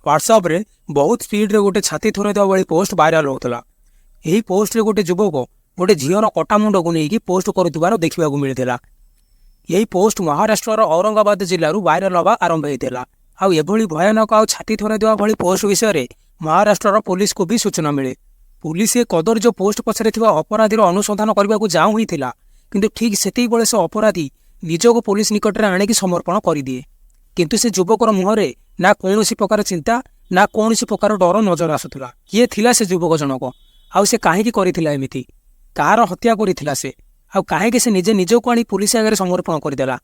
WhatsApp रे बहुत speed रे गोटे छाती थोड़ेदेवा भाई पोस्ट वायरल होता। यही पोस्ट रे गोटे युवक गोटे झीर कटा मुंड को लेकिन पोस्ट कर देखा मिलता। यही पोस्ट महाराष्ट्र औरंगाबाद जिलूर वायरल हवा आरंभ होता। आभली भयानक आ छाती थोड़ेदेवा भाई पोस्ट विषय में महाराष्ट्र पुलिस को भी सूचना मिले। पुलिस ये कदर्य पोस्ट पछरे अपराधी अनुसंधान करने को जाऊँ होता, किंतु ठीक से से अपराधी निजक पुलिस निकट में आणिक समर्पण कर दिए। किंतु से युवकर मुहरे ना कौन प्रकार चिंता ना कौन प्रकार डर नजर आसूला। किए थिला से युवक जनक आउ से कहीं करमती कार हत्या करथिला से आउ कहीं से निजे निजक आनी पुलिस आगे समर्पण करदेला।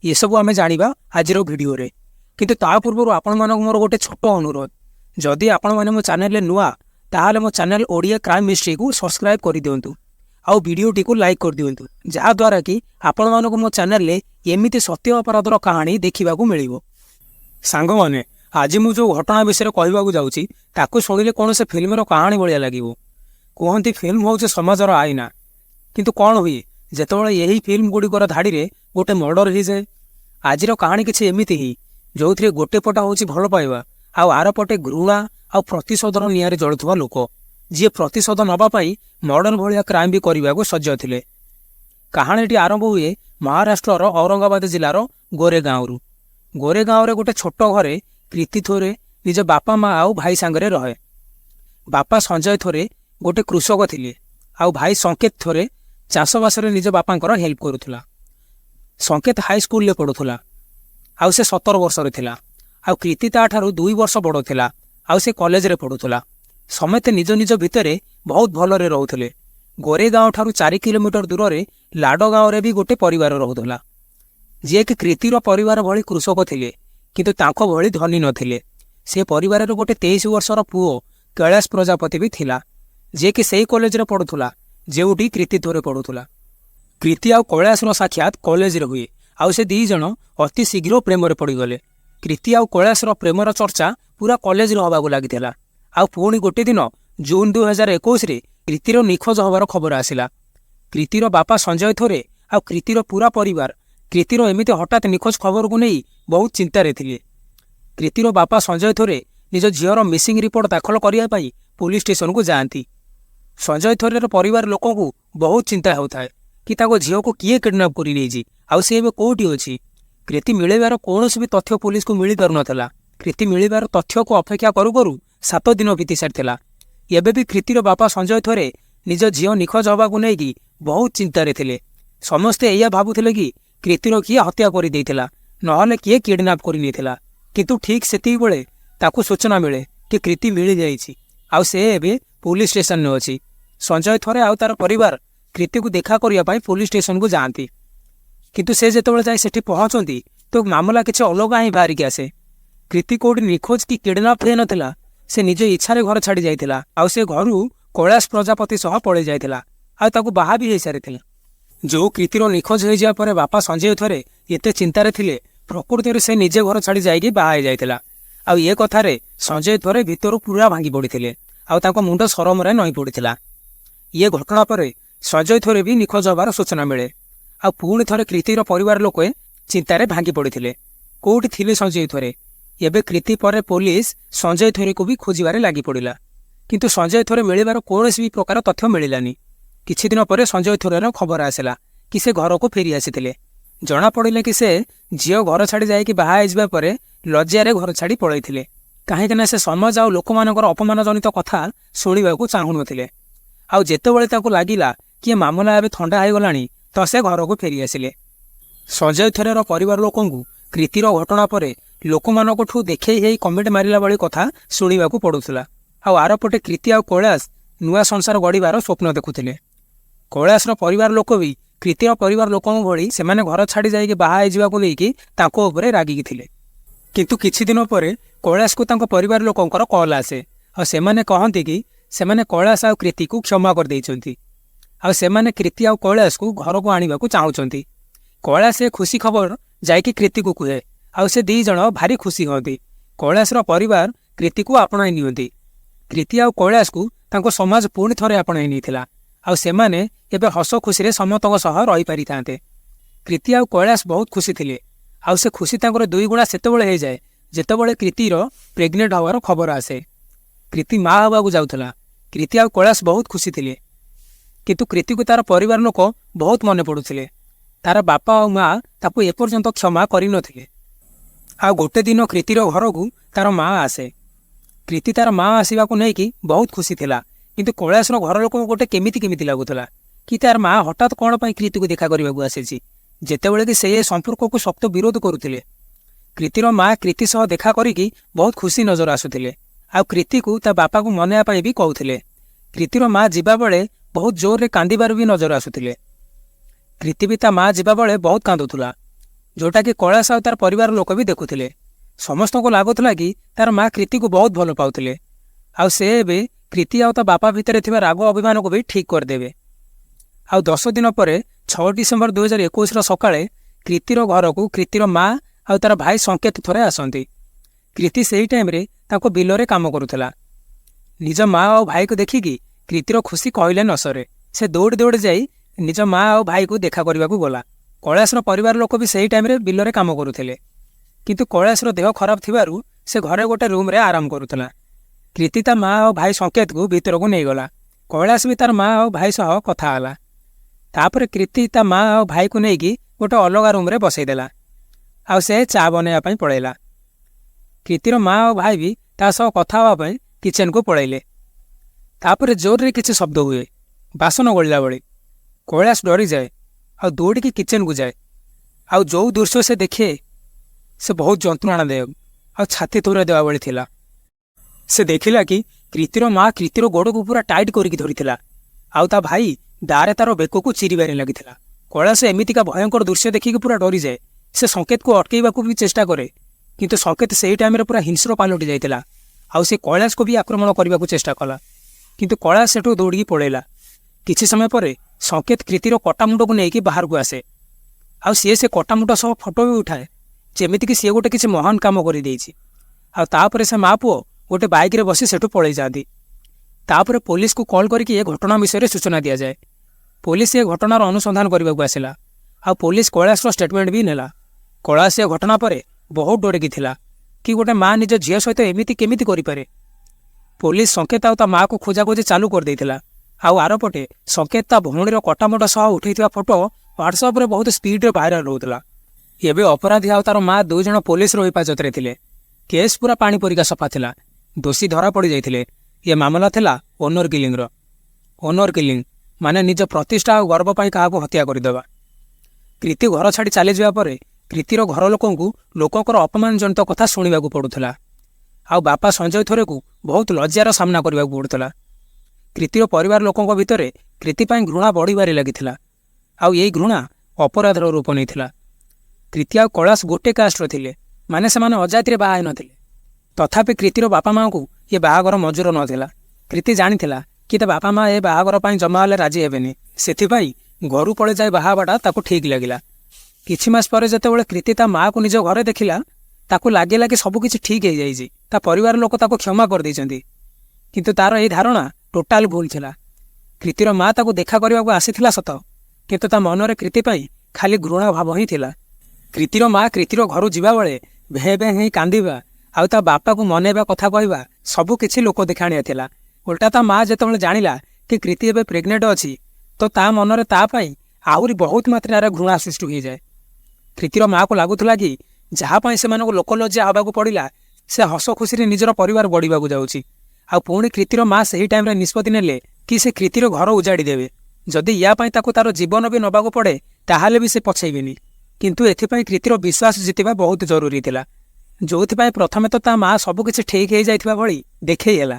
ये सब आम जाना आज भिडियो रे। किंतु ता पूर्व आपण मानक मोर गोटे छोट अनुरोध, जदि आपण माने मो चैनल नुआ ताहले मो चैनल ओडिया क्राइम मिस्ट्री को सब्सक्राइब कर दिंतु आउ वीडियोटी को लाइक कर दिंतु, जहाद्वारा कि आपण मानक मो चैनल रे एमिति सत्य अपराधर कहानी देखा मिलिबो। सांग माने आज मु जो घटना विषय कहवाक जाऊँगी ताकू शुणिले कौन से फिल्म कहानी भाया लगे। कहती फिल्म हूँ समाजर आईना, किंतु कौन हुए जितेबाला यही फिल्म गुड़िकर धाड़ी में गोटे मर्डर हो जाए। आज कहानी किसी एमती ही जो थे गोटे पट हूँ भल पाइबा आर पटे घृणा आ प्रतिशोधर निआरे जलुवा लोक जी प्रतिशोध नापी मर्डर भाया क्राइम भी करने को सज्ज थे। कहानीटी आरंभ हुए महाराष्ट्र औरंगाबाद जिलार गोरेगांव। गोरेगांव रे गोटे छोट घरे प्रीति थोरे निज बापा माँ आउ भाई सांगरे रहे। बापा संजय थोरे गोटे कृषक थिले आउ भाई संकेत थोरे चाषबास निज बापांकर हेल्प करुला। संकेत हाई स्कूल रे पढ़ुला आउ से 17 वर्ष थिला आउ कृति ताठारु 2 वर्ष बड़ थिला आउ से कॉलेज रे पढ़ुला। समेते निज निज भितरे बहुत भलरे रहउथिले। गोरेगांव ठारू 4 किलोमीटर दूर रे लाडो गाँव रे भी गोटे परिवार रहउथला, जे कि कृतिर परिवार भली कृषक थिले किंतु तांको भली धनी नथिले। से परिवार रे गोटे 23 वर्षर पुओ कैलाश प्रजापति भी थिला, जे कि सेही कॉलेज रे पढ़ुला जेउटी कृति थोरे पढ़ुला। कृति आउ कैलाश रो साक्षात कॉलेज रे हुए आउ से 2 जण अति शीघ्र प्रेम रे पड़गले। कृति आउ कैलाश रो प्रेमर चर्चा पूरा कॉलेज रे हवाक लागिथिला। आउ पुणी गोटे दिन जून 2021 रे कृतिर निखोज हबार खबर आसिला। कृतिर बापा संजय थोरे आउ कृतिर पूरा परिवार कृतिर एमिति हठात निखोज खबर को नहीं बहुत चिंतार थिले। कृतिर बापा संजय थोरे निज झीर मिसिंग रिपोर्ट दाखल करने पुलिस स्टेशन को जाती। संजय थोरेर परिवार लोक को बहुत चिंता होता है कि झील को किए किडनाप कर आउ से कौटी अच्छी। कृति मिलबार कौन भी तथ्य पुलिस को मिल पार नाला। कृति मिलबार तथ्य को अपेक्षा करू करू 7 दिन बीती सारी। एबे भी कृतिर बापा संजय थोरे निज झील निखोज हवा को लेकिन बहुत चिंतार थे। समस्ते यह भावुले कि कृतिर किए हत्या कर ना किए किडनाप कर, किंतु ठीक से ताकू सूचना मिले कि कृति मिल जाइए आउ से एबे पुलिस स्टेशन में अच्छी। संजय थोरे आउ तार परिवार कृति को देखा करने पुलिस स्टेशन को जाती, किंतु से जिते जाए सेठी पहुँचती तो मामला किसी अलग ही बाहरिक आसे। कृति कौटी निखोज कि किडनाप हो नाला, से निज इच्छा घर छाड़ी जाइथिला आउ से घर कैलाश प्रजापति सह पड़े जाइथिला आउ ताकू बाहा भी हो सारी। जो कृतिर निखोज हो जाए पर बापा संजय थोरे एते चिंतार थिले, प्रकृति से निजे घर छाड़ी जाइए बाहा हो जाइथिला। आउ ये कथारे संजय थोरे भितर पूरा भांगी पड़ते आउ मुंड सरम नई पड़ता। ये घटना पर संजय थोरे भी निखोज हबार सूचना मिले आउ पुणी थरे कृतिर परिवार लोके चिंतार भांगी पड़ते कौटी थिले संजय थोरे। एबे कृति पर पुलिस संजय थोरे को भी खोजबार लगी पड़ा, किंतु संजय थोरे मिलबार कौन भी प्रकार तथ्य मिलानी। किछि दिन पर संजय थोरेर खबर आसला कि से घर को फेरी आसी। जना पड़े कि से झील घर छाड़ी जाकि बाहा पर लज्जार घर छाड़ी पलैथिले, कहीं से समाज आ लोक मानकर अपमानजनित कथा शुणा चाहू नथिले। आउ जेतेबेले ताकू लागिला कि मामला एबे ठंडा हो गलानी तो से घर को फेरी आसिले। संजय थोरेर परिवार लोकंकु कृतिर घटना पर लोक मानकठू देखई कमेंट मारिला बड़ी कथा शुणा पड़ूला। आउ आरपटे कृति आउ कैलाश नुआ संसार गढ़िबार स्वप्न देखुथिले। कैलाशर परिवार लोक भी कृतिर परिवार लोकों भली से घर छाड़ी जाकि बाहा जावाक लेकिन तांको उपरे रागिकी थिले। किंतु किछि दिन पर कैलाश को तांको परिवार लोकंकर कॉल आसे और सेमाने कहते कि सेमाने कैलाश आउ कृति को क्षमा कर देइछंती आउ सेमाने कृति आउ कैलाश को घर को आनिबा को चाहुचंती। कैलाश खुशी खबर जाकि कृति को कहे आउ से 2 जण भारी खुशी होती। कैलाशर परिवार कृति को आपणाई नियंती। कृति आउ कैलाश को तांको समाज पुणी थरे आपणाई निथिला आउ सेमाने एबे हस खुशी रे समतक सह रही पारि थांते। कृति आउ कैलाश बहुत खुशी थिले आउ से खुशी तांकर 2 गुणा सेतेबेले हो जाए ଯେତେବେଳେ କୀର୍ତ୍ତିର ପ୍ରେଗନେଣ୍ଟ ହେବାର ଖବର ଆସେ। କୀର୍ତ୍ତି ମା ହେବାକୁ ଯାଉଥିଲା। କୀର୍ତ୍ତି ଆଉ କୈଳାସ ବହୁତ ଖୁସି ଥିଲେ, କିନ୍ତୁ କୀର୍ତ୍ତିକୁ ତାର ପରିବାର ଲୋକ ବହୁତ ମନେ ପଡ଼ୁଥିଲେ। ତାର ବାପା ଆଉ ମା ତାକୁ ଏପର୍ଯ୍ୟନ୍ତ କ୍ଷମା କରିନଥିଲେ। ଆଉ ଗୋଟେ ଦିନ କୀର୍ତ୍ତିର ଘରକୁ ତାର ମା ଆସେ। କୀର୍ତ୍ତି ତାର ମା ଆସିବାକୁ ନେଇକି ବହୁତ ଖୁସି ଥିଲା, କିନ୍ତୁ କୈଳାସର ଘର ଲୋକଙ୍କୁ ଗୋଟେ କେମିତି ଲାଗୁଥିଲା କି ତାର ମା ହଠାତ୍ କ'ଣ ପାଇଁ କୀର୍ତ୍ତିକୁ ଦେଖା କରିବାକୁ ଆସିଛି, ଯେତେବେଳେ କି ସେ ଏ ସମ୍ପର୍କକୁ ଶକ୍ତ ବିରୋଧ କରୁଥିଲେ। କୀର୍ତ୍ତିର ମା କୀର୍ତ୍ତି ସହ ଦେଖା କରିକି ବହୁତ ଖୁସି ନଜର ଆସୁଥିଲେ, ଆଉ କୀର୍ତ୍ତିକୁ ତା ବାପାକୁ ମନେଇବା ପାଇଁ ବି କହୁଥିଲେ। କୀର୍ତ୍ତିର ମା ଯିବାବେଳେ ବହୁତ ଜୋରରେ କାନ୍ଦିବାର ବି ନଜର ଆସୁଥିଲେ। କୀର୍ତ୍ତି ବି ତା ମା ଯିବାବେଳେ ବହୁତ କାନ୍ଦୁଥିଲା, ଯେଉଁଟାକି କୈଳାସ ଆଉ ତାର ପରିବାର ଲୋକ ବି ଦେଖୁଥିଲେ। ସମସ୍ତଙ୍କୁ ଲାଗୁଥିଲା କି ତାର ମା କୀର୍ତ୍ତିକୁ ବହୁତ ଭଲ ପାଉଥିଲେ, ଆଉ ସେ ଏବେ କୀର୍ତ୍ତି ଆଉ ତା ବାପା ଭିତରେ ଥିବା ରାଗ ଅଭିମାନକୁ ବି ଠିକ୍ କରିଦେବେ। ଆଉ 10 ଦିନ ପରେ 6 ଡିସେମ୍ବର 2021ର ସକାଳେ କୀର୍ତ୍ତିର ଘରକୁ କୀର୍ତ୍ତିର ମା ଆଉ ତାର ଭାଇ ସଂକେତ ଥରେ ଆସନ୍ତି। କୀର୍ତ୍ତି ସେହି ଟାଇମ୍ରେ ତାଙ୍କ ବିଲରେ କାମ କରୁଥିଲା। ନିଜ ମା ଆଉ ଭାଇକୁ ଦେଖିକି କୀର୍ତ୍ତିର ଖୁସି କହିଲେ ନ ସରେ। ସେ ଦୌଡ଼ି ଯାଇ ନିଜ ମା ଆଉ ଭାଇକୁ ଦେଖା କରିବାକୁ ଗଲା। କୈଳାସର ପରିବାର ଲୋକ ବି ସେହି ଟାଇମ୍ରେ ବିଲରେ କାମ କରୁଥିଲେ, କିନ୍ତୁ କୈଳାସର ଦେହ ଖରାପ ଥିବାରୁ ସେ ଘରେ ଗୋଟେ ରୁମ୍ରେ ଆରାମ କରୁଥିଲା। କୀର୍ତ୍ତି ତା ମା ଆଉ ଭାଇ ସଂକେତକୁ ଭିତରକୁ ନେଇଗଲା। କୈଳାସ ବି ତାର ମା ଆଉ ଭାଇ ସହ କଥା ହେଲା। ତାପରେ କୀର୍ତ୍ତି ତା ମା ଆଉ ଭାଇକୁ ନେଇକି ଗୋଟେ ଅଲଗା ରୁମ୍ରେ ବସେଇଦେଲା, ଆଉ ସେ ଚା ବନେଇବା ପାଇଁ ପଳେଇଲା। କୀର୍ତ୍ତିର ମା ଆଉ ଭାଇ ବି ତା ସହ କଥା ହେବା ପାଇଁ କିଚେନ୍କୁ ପଳେଇଲେ। ତାପରେ ଜୋରରେ କିଛି ଶବ୍ଦ ହୁଏ, ବାସନ ଗଳିଲା ଭଳି। କୈଳାସ ଡରିଯାଏ ଆଉ ଦୌଡ଼ିକି କିଚେନ୍କୁ ଯାଏ। ଆଉ ଯେଉଁ ଦୃଶ୍ୟ ସେ ଦେଖେ, ସେ ବହୁତ ଯନ୍ତ୍ରଣାଦାୟକ ଆଉ ଛାତି ଥୋରା ଦେବା ଭଳି ଥିଲା। ସେ ଦେଖିଲା କି କୀର୍ତ୍ତିର ମା କୀର୍ତ୍ତିର ଗୋଡ଼କୁ ପୁରା ଟାଇଟ୍ କରିକି ଧରିଥିଲା, ଆଉ ତା ଭାଇ ଦାରେ ତାର ବେକକୁ ଚିରିବାରେ ଲାଗିଥିଲା। କୈଳାସ ଏମିତିକା ଭୟଙ୍କର ଦୃଶ୍ୟ ଦେଖିକି ପୁରା ଡରିଯାଏ। ସେ ସଂକେତକୁ ଅଟକେଇବାକୁ ବି ଚେଷ୍ଟା କରେ, କିନ୍ତୁ ସଂକେତ ସେହି ଟାଇମ୍ରେ ପୁରା ହିଂସ୍ର ପାଲଟି ଯାଇଥିଲା, ଆଉ ସେ କୈଳାସକୁ ବି ଆକ୍ରମଣ କରିବାକୁ ଚେଷ୍ଟା କଲା, କିନ୍ତୁ କୈଳାସ ସେଠୁ ଦୌଡ଼ିକି ପଳେଇଲା। କିଛି ସମୟ ପରେ ସଂକେତ କୀର୍ତ୍ତିର କଟା ମୁଣ୍ଡକୁ ନେଇକି ବାହାରକୁ ଆସେ, ଆଉ ସେ କଟା ମୁଣ୍ଡ ସହ ଫଟୋ ବି ଉଠାଏ, ଯେମିତିକି ସିଏ ଗୋଟେ କିଛି ମହାନ କାମ କରିଦେଇଛି। ଆଉ ତାପରେ ସେ ମା ପୁଅ ଗୋଟେ ବାଇକ୍ରେ ବସି ସେଠୁ ପଳେଇ ଯାଆନ୍ତି। ତାପରେ ପୋଲିସକୁ କଲ୍ କରିକି ଏ ଘଟଣା ବିଷୟରେ ସୂଚନା ଦିଆଯାଏ। ପୋଲିସ ଏ ଘଟଣାର ଅନୁସନ୍ଧାନ କରିବାକୁ ଆସିଲା, ଆଉ ପୋଲିସ କୈଳାସର ଷ୍ଟେଟମେଣ୍ଟ ବି ନେଲା। କୈଳାସ ଏ ଘଟଣା ପରେ ବହୁତ ଡରିକି ଥିଲା କି ଗୋଟେ ମା ନିଜ ଝିଅ ସହିତ ଏମିତି କେମିତି କରିପାରେ। ପୋଲିସ ସଂକେତ ଆଉ ତା ମାଆକୁ ଖୋଜାଖୋଜି ଚାଲୁ କରିଦେଇଥିଲା। ଆଉ ଆରପଟେ ସଂକେତ ତା ଭଉଣୀର କଟାମୁଣ୍ଡ ସହ ଉଠେଇଥିବା ଫଟୋ ହ୍ୱାଟ୍ସଆପ୍ରେ ବହୁତ ସ୍ପିଡ୍ରେ ଭାଇରାଲ ହେଉଥିଲା। ଏବେ ଅପରାଧୀ ଆଉ ତାର ମା 2 ଜଣ ପୋଲିସର ହେପାଜତରେ ଥିଲେ। କେସ୍ ପୁରା ପାଣି ପରିକା ସଫା ଥିଲା। ଦୋଷୀ ଧରା ପଡ଼ିଯାଇଥିଲେ। ଏ ମାମଲା ଥିଲା ଓନର କିଲିଂର। ଓନର କିଲିଂ ମାନେ ନିଜ ପ୍ରତିଷ୍ଠା ଆଉ ଗର୍ବ ପାଇଁ କାହାକୁ ହତ୍ୟା କରିଦେବା। କୀର୍ତ୍ତି ଘର ଛାଡ଼ି ଚାଲିଯିବା ପରେ କୀର୍ତ୍ତିର ଘର ଲୋକଙ୍କର ଅପମାନଜନିତ କଥା ଶୁଣିବାକୁ ପଡ଼ୁଥିଲା, ଆଉ ବାପା ସଞ୍ଜୟ ଥରେକୁ ବହୁତ ଲଜ୍ଜାର ସାମ୍ନା କରିବାକୁ ପଡ଼ୁଥିଲା। କୀର୍ତ୍ତିର ପରିବାର ଲୋକଙ୍କ ଭିତରେ କୀର୍ତ୍ତି ପାଇଁ ଘୃଣା ବଢ଼ିବାରେ ଲାଗିଥିଲା, ଆଉ ଏଇ ଘୃଣା ଅପରାଧର ରୂପ ନେଇଥିଲା। କୀର୍ତ୍ତି ଆଉ କୈଳାସ ଗୋଟେ କାଷ୍ଟର ଥିଲେ, ମାନେ ସେମାନେ ଅଜାତିରେ ବାହା ହେଇନଥିଲେ। ତଥାପି କୀର୍ତ୍ତିର ବାପା ମାଆଙ୍କୁ ଏ ବାହାଘର ମଞ୍ଜୁର ନଥିଲା। କୀର୍ତ୍ତି ଜାଣିଥିଲା କି ତା ବାପା ମା ଏ ବାହାଘର ପାଇଁ ଜମା ହେଲେ ରାଜି ହେବେନି। ସେଥିପାଇଁ ଘରୁ ପଳେଇ ଯାଇ ବାହା ହେବାଟା ତାକୁ ଠିକ୍ ଲାଗିଲା। କିଛି ମାସ ପରେ ଯେତେବେଳେ କୀର୍ତ୍ତି ତା ମାଆକୁ ନିଜ ଘରେ ଦେଖିଲା, ତାକୁ ଲାଗିଲା କି ସବୁକିଛି ଠିକ୍ ହେଇଯାଇଛି, ତା ପରିବାର ଲୋକ ତାକୁ କ୍ଷମା କରିଦେଇଛନ୍ତି। କିନ୍ତୁ ତାର ଏହି ଧାରଣା ଟୋଟାଲ ଭୁଲ ଥିଲା। କୀର୍ତ୍ତିର ମା ତାକୁ ଦେଖା କରିବାକୁ ଆସିଥିଲା ସତ, କିନ୍ତୁ ତା ମନରେ କୀର୍ତ୍ତି ପାଇଁ ଖାଲି ଘୃଣା ଭାବ ହିଁ ଥିଲା। କୀର୍ତ୍ତିର ମା କୀର୍ତ୍ତିର ଘରୁ ଯିବାବେଳେ ଭେଁ ଭେଁ ହେଇ କାନ୍ଦିବା ଆଉ ତା ବାପାକୁ ମନେଇବା କଥା କହିବା ସବୁ କିଛି ଲୋକ ଦେଖାଣିଆ ଥିଲା। ଓଲଟା ତା ମା ଯେତେବେଳେ ଜାଣିଲା କି କୀର୍ତ୍ତି ଏବେ ପ୍ରେଗନେଣ୍ଟ ଅଛି, ତ ତା ମନରେ ତା ପାଇଁ ଆହୁରି ବହୁତ ମାତ୍ରାରେ ଘୃଣା ସୃଷ୍ଟି ହୋଇଯାଏ। କୀର୍ତ୍ତିର ମାଆକୁ ଲାଗୁଥିଲା କି ଯାହା ପାଇଁ ସେମାନଙ୍କୁ ଲୋକଲଜ୍ଜା ହେବାକୁ ପଡ଼ିଲା, ସେ ହସ ଖୁସିରେ ନିଜର ପରିବାର ବଢ଼ିବାକୁ ଯାଉଛି। ଆଉ ପୁଣି କୀର୍ତ୍ତିର ମା ସେହି ଟାଇମ୍ରେ ନିଷ୍ପତ୍ତି ନେଲେ କି ସେ କୀର୍ତ୍ତିର ଘର ଉଜାଡ଼ି ଦେବେ। ଯଦି ୟା ପାଇଁ ତାକୁ ତାର ଜୀବନ ବି ନେବାକୁ ପଡ଼େ, ତାହେଲେ ବି ସେ ପଛେଇବେନି। କିନ୍ତୁ ଏଥିପାଇଁ କୀର୍ତ୍ତିର ବିଶ୍ୱାସ ଜିତିବା ବହୁତ ଜରୁରୀ ଥିଲା, ଯେଉଁଥିପାଇଁ ପ୍ରଥମେ ତ ତା ମା ସବୁକିଛି ଠିକ୍ ହେଇଯାଇଥିବା ଭଳି ଦେଖେଇ ହେଲା।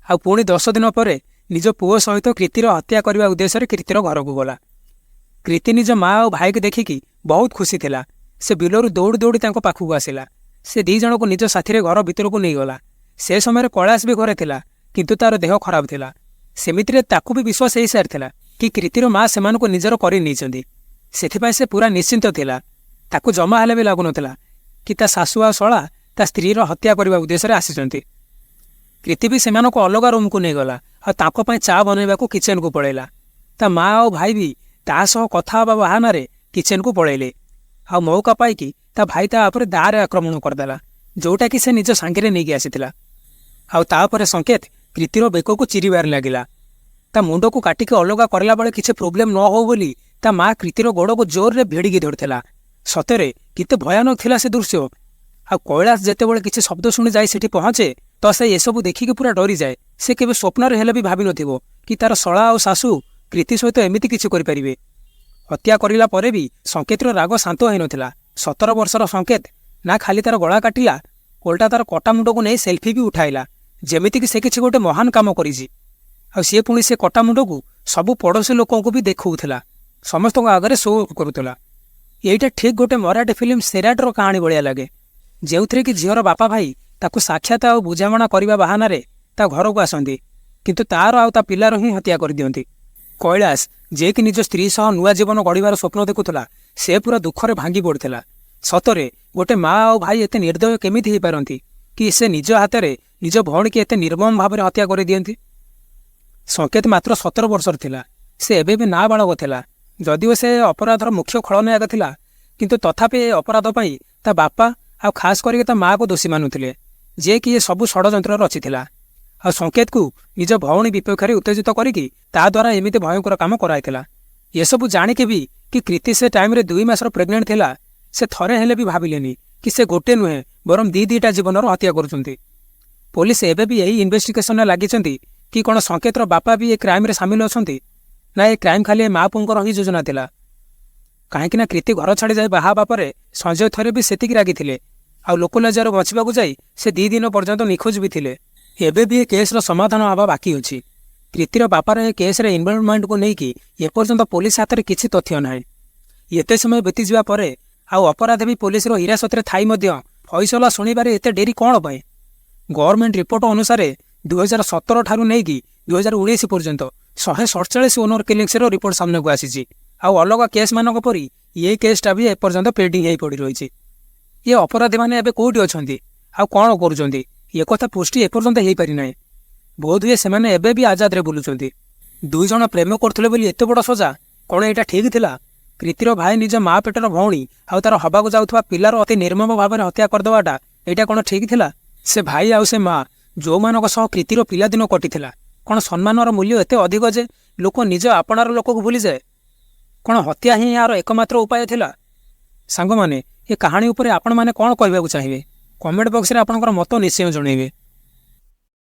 ଆଉ ପୁଣି 10 ଦିନ ପରେ ନିଜ ପୁଅ ସହିତ କୀର୍ତ୍ତିର ହତ୍ୟା କରିବା ଉଦ୍ଦେଶ୍ୟରେ କୀର୍ତ୍ତିର ଘରକୁ ଗଲା। କୀର୍ତ୍ତି ନିଜ ମା ଆଉ ଭାଇକୁ ଦେଖିକି ବହୁତ ଖୁସି ଥିଲା। ସେ ବିଲରୁ ଦୌଡ଼ି ତାଙ୍କ ପାଖକୁ ଆସିଲା। ସେ 2 ଜଣଙ୍କୁ ନିଜ ସାଥିରେ ଘର ଭିତରକୁ ନେଇଗଲା। ସେ ସମୟରେ କୈଳାସ ବି ଘରେ ଥିଲା, କିନ୍ତୁ ତାର ଦେହ ଖରାପ ଥିଲା। ସେମିତିରେ ତାକୁ ବି ବିଶ୍ୱାସ ହେଇସାରିଥିଲା କି କୀର୍ତ୍ତିର ମା ସେମାନଙ୍କୁ ନିଜର କରି ନେଇଛନ୍ତି। ସେଥିପାଇଁ ସେ ପୁରା ନିଶ୍ଚିନ୍ତ ଥିଲା। ତାକୁ ଜମା ହେଲେ ବି ଲାଗୁନଥିଲା କି ତା ଶାଶୁ ଆଉ ଶଳା ତା ସ୍ତ୍ରୀର ହତ୍ୟା କରିବା ଉଦ୍ଦେଶ୍ୟରେ ଆସିଛନ୍ତି। କୀର୍ତ୍ତି ବି ସେମାନଙ୍କୁ ଅଲଗା ରୁମ୍କୁ ନେଇଗଲା, ଆଉ ତାଙ୍କ ପାଇଁ ଚା ବନେଇବାକୁ କିଚେନ୍କୁ ପଳେଇଲା। ତା ମା ଆଉ ଭାଇ ବି ତା ସହ କଥା ହେବା ବାହାନାରେ କିଚେନ୍କୁ ପଳେଇଲେ। ଆଉ ମୌକା ପାଇକି ତା ଭାଇ ତା ଉପରେ ଦାରେ ଆକ୍ରମଣ କରିଦେଲା, जोटाकि से निज सांगे नहीं आसीथिला। आउ तापर संकेत कृतिर बेकू चिरीबार लगिला। ता मुंड को काटिक अलगा करला बेले किसी प्रोब्लेम न हो बोली ता माँ कृतिर गोड़ को जोर रे भिड़िकी धरथिला। सତରେ केते भयानक थिला से दृश्य। आ कैलाश जेतेबेले किसी शब्द शुणी जाए सेठी पहुँचे तो से एसबू देखिक पूरा डरी जाए। से केबे स्वप्न हेले भी भाभी नथिबो कि तार शला और सासू कृति सहित एमिति किछि करिपारिबे। हत्या करिला परे भी संकेतर राग शांत होई नथिला। 17 वर्षर संकेत ना खाली तार गला काटिला ओल्टा तार कटा मुंड को नहीं सेल्फी भी उठाइला जेमिति कि से किछि गोटे महान काम करिछि। आ सी पुणी से कटा मुंड को सबू पड़ोशी लोकों को भी देखौथिला, समस्त आगे शो करुला। यहीटा ठीक गोटे मराठी फिल्म सेराटर कहानी भाया लगे जो थे कि झीर बापा भाई ताकू साक्षात आ बुझामणा करने बाहाना ता घर को आसती किंतु तार आ ता पिलार ही हत्या कर दियंती। कैलाश जे कि निज स्त्री सह नुआ जीवन गढ़िबार स्वप्न देखुला से पूरा दुखरे भांगी पड़ता। सतरे गोटे माँ और भाई एते निर्दय केमिति हो पारती कि से निज हाथ में निज भौणी की एते निर्मम भाव में हत्या कर दियंती। संकेत मात्र 17 वर्षर थिला। से एबे भी नाबालक थिला। जदिओ से अपराधर मुख्य खलनायक थिला किंतु तथापि अपराध पाई ता बापा आ खास करके ता माँ को दोषी मानुथिले जे कि ये सबू षड्यंत्र रचिथिला। आ संकेत को निज भौणी विपक्ष में उत्तेजित करिकी ता द्वारा एमिति भयंकर काम कराइथिला। ये सबू जानिके भी कि कृति से टाइम रे 2 मासर प्रेग्नेंट थिला से थरे हेले भी भाविलेनी कि से गोटे नुहे बरम दीटा जीवन हत्या करुछंती। पुलिस एबे भी यही इन्वेस्टिगेशन लागिचंती कि कौन संकेतर बापा भी ये क्राइम रे सामिल अछंती ना ये क्राइम खाली माँ पुंकर ही योजना थिला। कहीं कृति घर छाड़ी जाए बाहा पर संजय थरे भी सेतिक रागी आ लोकलजार बचवाक जाई से 2 दिन पर्यंत निखोज भी थिले। एबे भी केस समाधान हवा बाकी अच्छी। कृतिर बापार ए केस रे इन्वॉल्वमेंट को लेकिन एपर्यंत पुलिस हाथ में किसी तथ्य ना। एते समय बीती जावा परे आउ अपराध भी पुलिस हिरासत में थाई फैसला शुणवे एत डेरी कौन पाए। गवर्नमेंट रिपोर्ट अनुसार 2017 ठारू नहीं 2019 पर्यंत 147 ओनर किलिंग्स रिपोर्ट सामने को आसी। आउ अलग केस मानक परी ये केसटा भी एपर्यंत पेंडिंग हो पड़ रही। ये अपराधी मैंने एबे कोठी अछंती आ कौन करुछंती ये कथा पुष्टि एपर्यंत हो पारि ना। बोध हुए से एबे भी आजाद रे बुलुछंती। 2 जण प्रेम करथुले बोली एते बड़ सजा कौन एटा ठीक थिला? कृतिर भाई निज माँ पेटर भौणी आउ तार हबाक जाउथबा पिलार अति निर्मम भाव में हत्या करदेवाटा एटा कौन ठीक थिला? से भाई आउ से माँ जो मानक सह कृतिर पिलादिन कटिथिला कौन सम्मानर मूल्य एते अधिक जे लोक निज आपणार लोक को भूली जाए? कौन हत्या ही यार एकमात्र उपाय थिला? सांग माने ये कहानी उपरे आपण माने कौन कहबाकू चाहिए? कमेंट बॉक्स रे आपनकर मत निश्चय जणाइबे।